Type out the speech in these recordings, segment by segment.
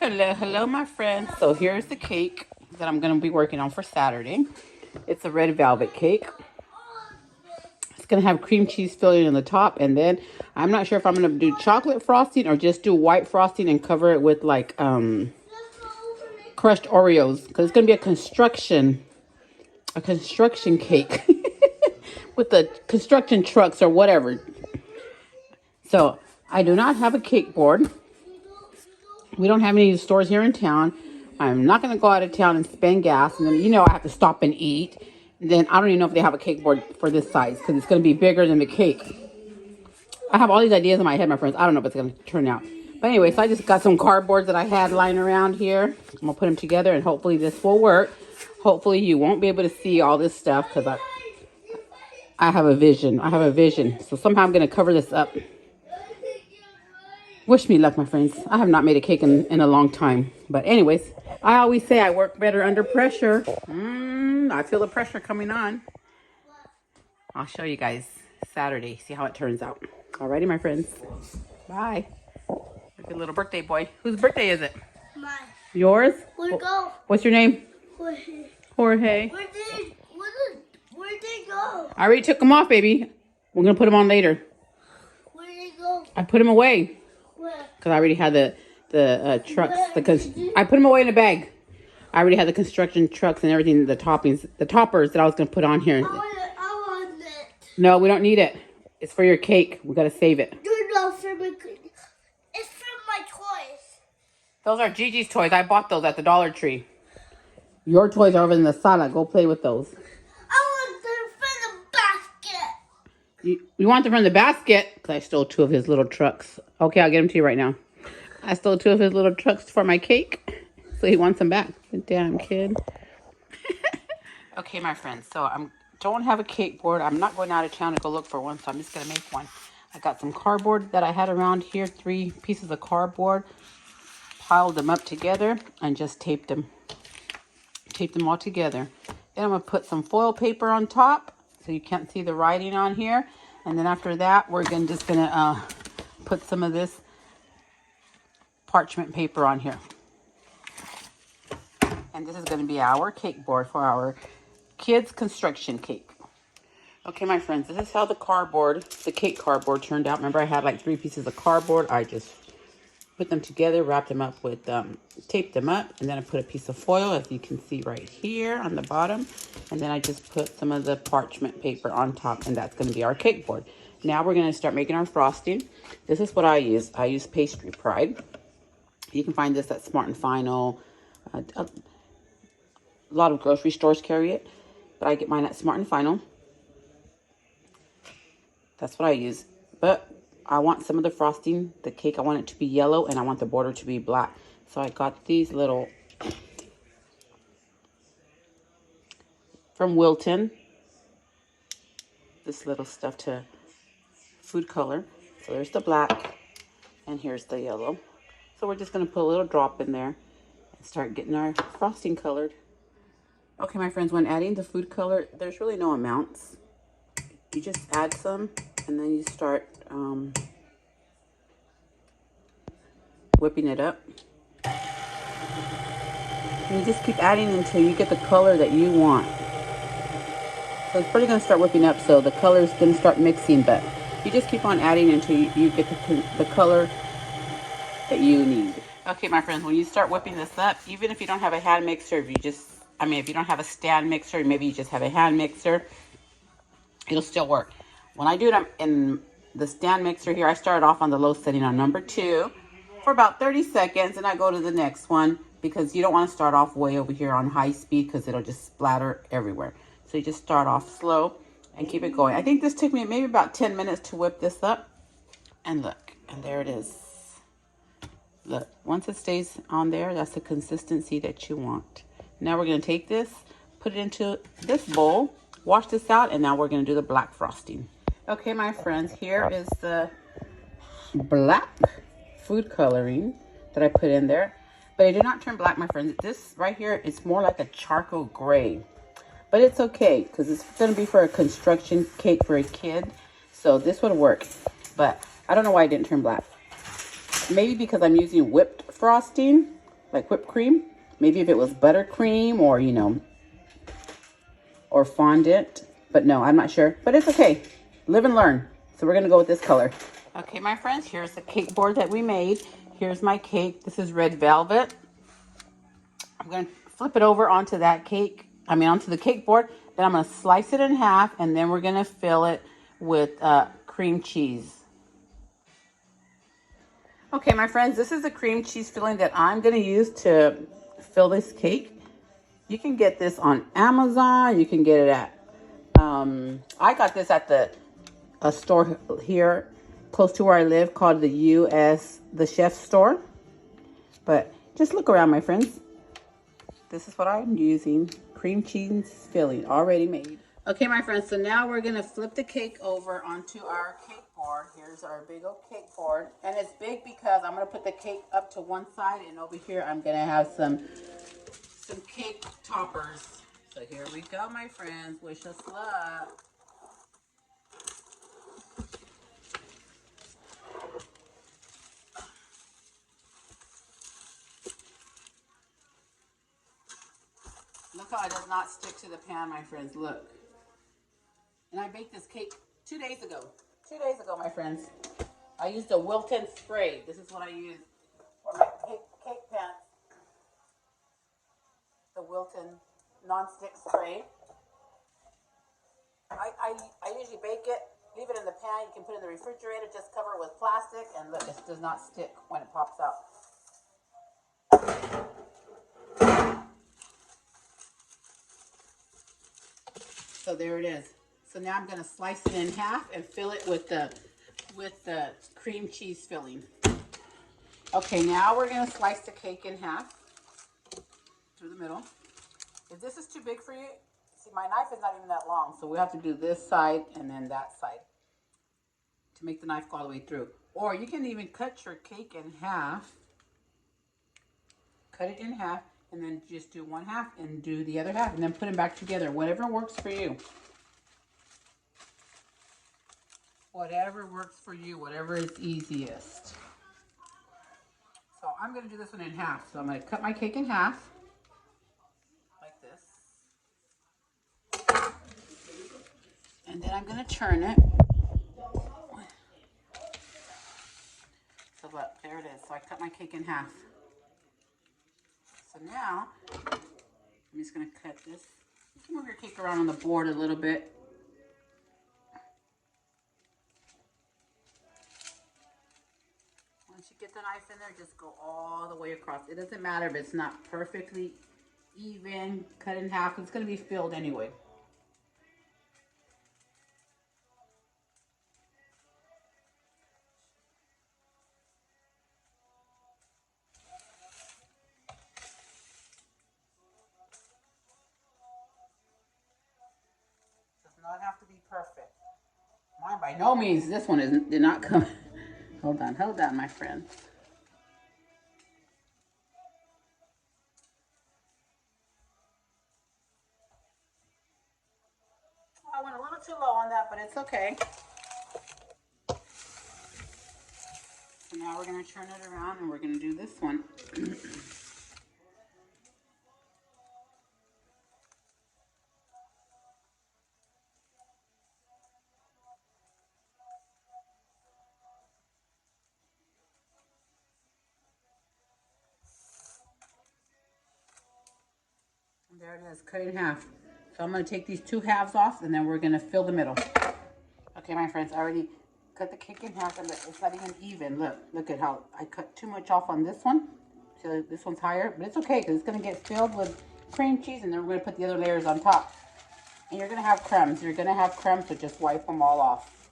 Hello, my friends. So here's the cake that I'm going to be working on for Saturday. It's a red velvet cake. It's going to have cream cheese filling in the top, and then I'm not sure if I'm going to do chocolate frosting or just do white frosting and cover it with like crushed Oreos, because it's going to be a construction cake with the construction trucks or whatever. So I do not have a cake board. We don't have any stores here in town. I'm not going to go out of town and spend gas. And then, I have to stop and eat. And then I don't even know if they have a cake board for this size, because it's going to be bigger than the cake. I have all these ideas in my head, my friends. I don't know if it's going to turn out. But anyway, so I just got some cardboard that I had lying around here. I'm going to put them together, and hopefully this will work. Hopefully you won't be able to see all this stuff, because I have a vision. I have a vision. So somehow I'm going to cover this up. Wish me luck, my friends. I have not made a cake in a long time. But anyways, I always say I work better under pressure. I feel the pressure coming on. I'll show you guys Saturday. See how it turns out. Alrighty, my friends. Bye. Look at little birthday boy. Whose birthday is it? Mine. Yours? Where'd it go? What's your name? Jorge. Jorge. Where'd they go? I already took them off, baby. We're going to put them on later. Where'd they go? I put them away. Where? Because I already had the trucks. I put them away in a bag. I already had the construction trucks and everything, the toppings, the toppers that I was going to put on here. I want it. No, we don't need it. It's for your cake. We got to save it. It's from my toys. Those are Gigi's toys. I bought those at the Dollar Tree. Your toys are over in the sala. Go play with those. I want them from the basket. You want them from the basket? Because I stole 2 of his little trucks. Okay, I'll get them to you right now. I stole 2 of his little trucks for my cake. So he wants them back. Damn kid. Okay, my friends. So I don't have a cake board. I'm not going out of town to go look for one. So I'm just going to make one. I got some cardboard that I had around here. 3 pieces of cardboard. Piled them up together and just taped them. Taped them all together. Then I'm going to put some foil paper on top so you can't see the writing on here. And then after that, we're just going to put some of this parchment paper on here. And this is going to be our cake board for our kids' construction cake. Okay, my friends, this is how the cake cardboard turned out. Remember, I had like 3 pieces of cardboard. I just put them together, wrapped them up with, taped them up, and then I put a piece of foil, as you can see right here on the bottom. And then I just put some of the parchment paper on top, and that's going to be our cake board. Now we're going to start making our frosting. This is what I use. I use Pastry Pride. You can find this at Smart and Final. A lot of grocery stores carry it, but I get mine at Smart and Final. That's what I use. But I want some of the frosting, the cake, I want it to be yellow, and I want the border to be black. So I got these little, from Wilton, this little stuff to food color. So there's the black, and here's the yellow. So we're just going to put a little drop in there and start getting our frosting colored. Okay, my friends, when adding the food color, there's really no amounts. You just add some, and then you start whipping it up. And you just keep adding until you get the color that you want. So it's pretty going to start whipping up, so the color's going to start mixing, but you just keep on adding until you get the color that you need. Okay, my friends, when you start whipping this up, even if you don't have a hand mixer, if you don't have a stand mixer, maybe you just have a hand mixer, it'll still work. When I do it in the stand mixer here, I start off on the low setting on number 2 for about 30 seconds, and I go to the next one, because you don't want to start off way over here on high speed, because it'll just splatter everywhere. So you just start off slow and keep it going. I think this took me maybe about 10 minutes to whip this up. And look, and there it is. Look, once it stays on there, that's the consistency that you want. Now we're going to take this, put it into this bowl, wash this out, and now we're going to do the black frosting. Okay, my friends, here is the black food coloring that I put in there. But it did not turn black, my friends. This right here is more like a charcoal gray. But it's okay, because it's going to be for a construction cake for a kid. So this would work. But I don't know why it didn't turn black. Maybe because I'm using whipped frosting. like whipped cream. Maybe if it was buttercream or, you know, or fondant. But no, I'm not sure. But it's okay. Live and learn. So we're going to go with this color. Okay, my friends, here's the cake board that we made. Here's my cake. This is red velvet. I'm going to flip it over onto that cake. Onto the cake board. Then I'm going to slice it in half, and then we're going to fill it with cream cheese. Okay, my friends, this is the cream cheese filling that I'm going to use to fill this cake. You can get this on Amazon. You can get it at, I got this at a store here close to where I live called the Chef Store. But just look around, my friends. This is what I'm using. Cream cheese filling already made. Okay, my friends, so now we're going to flip the cake over onto our cake board. Here's our big old cake board. And it's big because I'm going to put the cake up to one side, and over here I'm going to have some cake toppers. So here we go, my friends. Wish us luck. Look how it does not stick to the pan, my friends. Look. And I baked this cake 2 days ago. 2 days ago, my friends. I used a Wilton spray. This is what I use for my cake pans. The Wilton non-stick spray. I usually bake it, leave it in the pan. You can put it in the refrigerator, just cover it with plastic, and look, it does not stick when it pops out. So there it is. So now I'm going to slice it in half and fill it with the cream cheese filling. Okay, now we're going to slice the cake in half through the middle. If this is too big for you, see, my knife is not even that long, so we have to do this side and then that side to make the knife go all the way through. Or you can even cut your cake in half. Cut it in half and then just do one half and do the other half and then put them back together. Whatever works for you. Whatever works for you, whatever is easiest. So I'm going to do this one in half. So I'm going to cut my cake in half. Like this. And then I'm going to turn it. So look, there it is. So I cut my cake in half. So now, I'm just going to cut this. You can move your cake around on the board a little bit. Once you get the knife in there, just go all the way across. It doesn't matter if it's not perfectly even, cut in half. It's going to be filled anyway. Does not have to be perfect. Mine by no means, this one did not come. Hold on, my friends. I went a little too low on that, but it's okay. So now we're going to turn it around and we're going to do this one. And there it is, cut in half. So I'm going to take these two halves off and then we're going to fill the middle. Okay, my friends, I already cut the cake in half and it's not even even. Look at how I cut too much off on this one. So this one's higher, but it's okay because it's going to get filled with cream cheese and then we're going to put the other layers on top. And you're going to have crumbs. You're going to have crumbs, so just wipe them all off.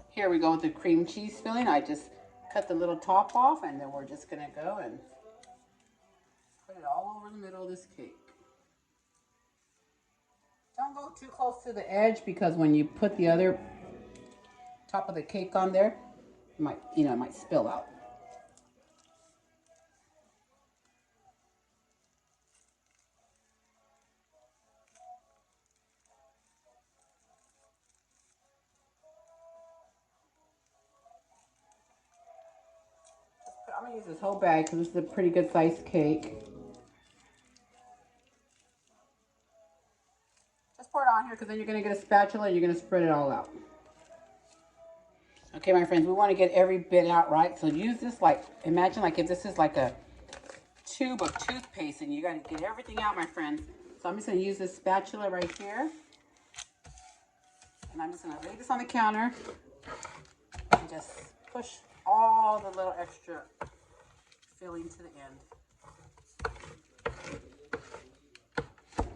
Here we go with the cream cheese filling. I just cut the little top off and then we're just going to go and put it all over the middle of this cake. Don't go too close to the edge because when you put the other top of the cake on there, it might spill out. I'm I'm gonna use this whole bag because this is a pretty good sized cake. Just pour it on here because then you're gonna get a spatula and you're gonna spread it all out. Okay, my friends, we want to get every bit out right. So use this like, imagine like if this is like a tube of toothpaste and you gotta get everything out, my friends. So I'm just gonna use this spatula right here. And I'm just gonna lay this on the counter and just push all the little extra filling to the end.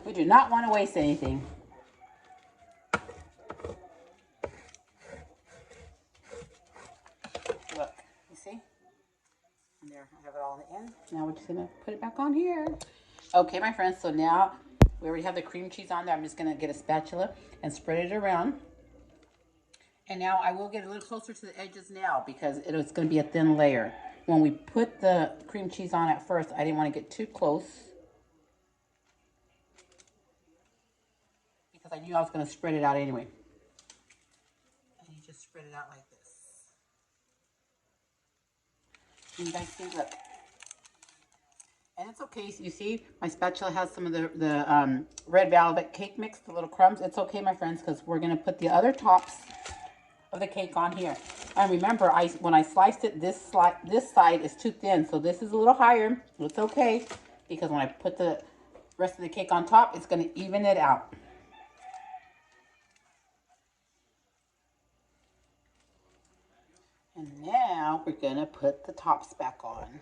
We do not want to waste anything. Look, you see? And there, I have it all in the end. Now we're just gonna put it back on here. Okay, my friends, so now we already have the cream cheese on there. I'm just gonna get a spatula and spread it around. And now I will get a little closer to the edges now because it's gonna be a thin layer. When we put the cream cheese on at first, I didn't want to get too close because I knew I was gonna spread it out anyway. And you just spread it out like this. And you guys see, look. And it's okay, so you see, my spatula has some of the red velvet cake mix, the little crumbs. It's okay, my friends, because we're gonna put the other tops of the cake on here. And remember, when I sliced it, this side is too thin, so this is a little higher. It's okay, because when I put the rest of the cake on top, it's gonna even it out. And now we're gonna put the tops back on.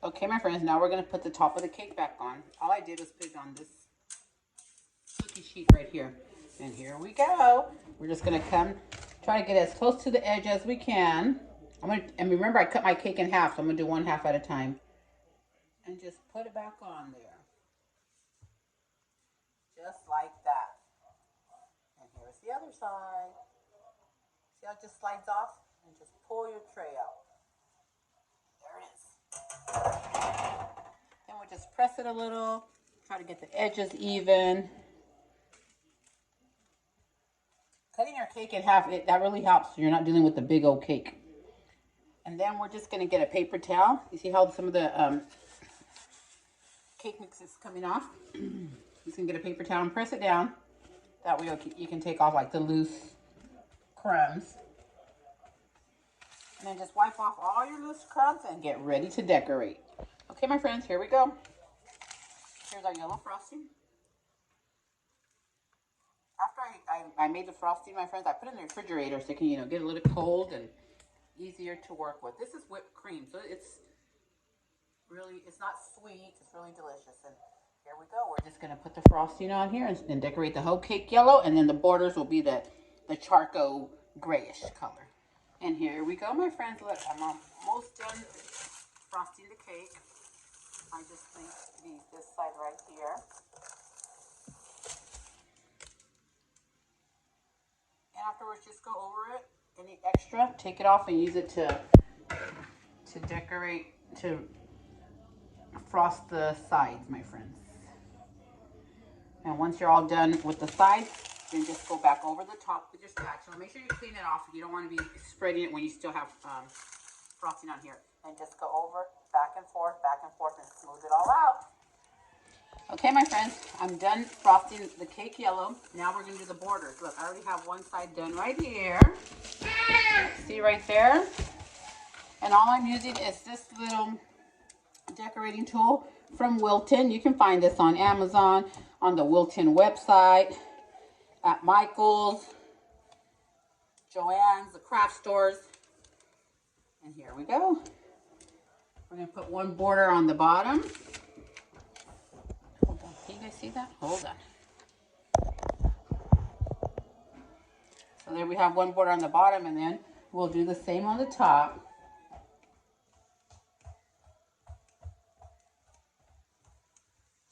Okay, my friends, now we're gonna put the top of the cake back on. All I did was put it on this cookie sheet right here. And here we go. We're just gonna try to get as close to the edge as we can. And remember, I cut my cake in half, so I'm gonna do one half at a time. And just put it back on there. Just like that. And here's the other side. See how it just slides off? And just pull your tray out. There it is. Then we'll just press it a little. Try to get the edges even. Cutting your cake in half, that really helps so you're not dealing with the big old cake. And then we're just going to get a paper towel. You see how some of the cake mix is coming off? You can get a paper towel and press it down. That way you can take off like the loose crumbs. And then just wipe off all your loose crumbs and get ready to decorate. Okay, my friends, here we go. Here's our yellow frosting. After I made the frosting, my friends, I put it in the refrigerator so it can, get a little cold and easier to work with. This is whipped cream, so it's not sweet, it's really delicious. And here we go. We're just going to put the frosting on here and decorate the whole cake yellow, and then the borders will be the charcoal grayish color. And here we go, my friends. Look, I'm almost done frosting the cake. I just think this side right here. And afterwards, just go over it. Any extra, take it off and use it to decorate, to frost the sides, my friends. And once you're all done with the sides, then just go back over the top with your spatula. Make sure you clean it off. You don't want to be spreading it when you still have frosting on here. And just go over, back and forth, and smooth it all out. Okay, my friends, I'm done frosting the cake yellow. Now we're going to do the borders. Look, I already have one side done right here. See right there? And all I'm using is this little decorating tool from Wilton. You can find this on Amazon, on the Wilton website, at Michael's, Joann's, the craft stores. And here we go. We're going to put one border on the bottom. Hold on. Can you guys see that? Hold on. So there we have one border on the bottom, and then we'll do the same on the top.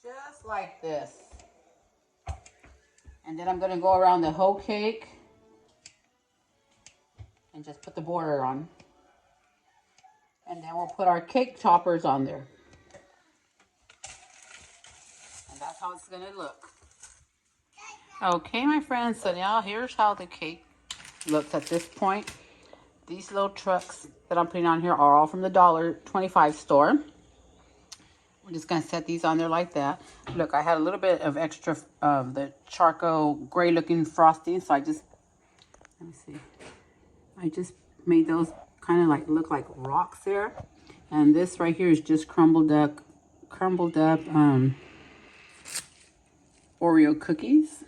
Just like this. And then I'm going to go around the whole cake and just put the border on. And then we'll put our cake toppers on there. And that's how it's going to look. Okay, my friends, so now here's how the cake looks at this point. These little trucks that I'm putting on here are all from the $1.25 store. We're just gonna set these on there like that. Look, I had a little bit of extra of the charcoal gray looking frosting, so let me see. I just made those kind of like look like rocks there. And this right here is just crumbled up Oreo cookies.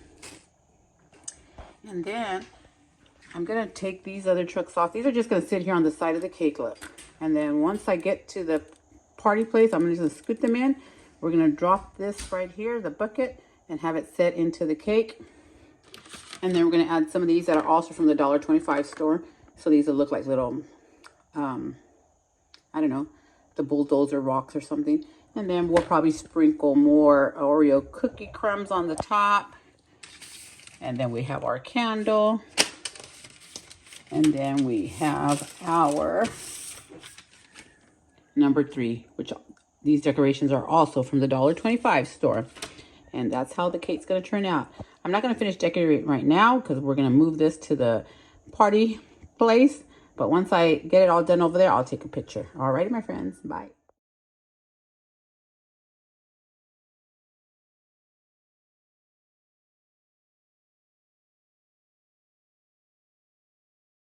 And then I'm gonna take these other trucks off. These are just gonna sit here on the side of the cake lip. And then once I get to the party place, I'm gonna just scoot them in. We're gonna drop this right here, the bucket, and have it set into the cake. And then we're gonna add some of these that are also from the $1.25 store. So these will look like little, I don't know, the bulldozer rocks or something. And then we'll probably sprinkle more Oreo cookie crumbs on the top. And then we have our candle. And then we have our number 3, which these decorations are also from the $1.25 store. And that's how the cake's going to turn out. I'm not going to finish decorating right now because we're going to move this to the party place. But once I get it all done over there, I'll take a picture. Alrighty, my friends. Bye.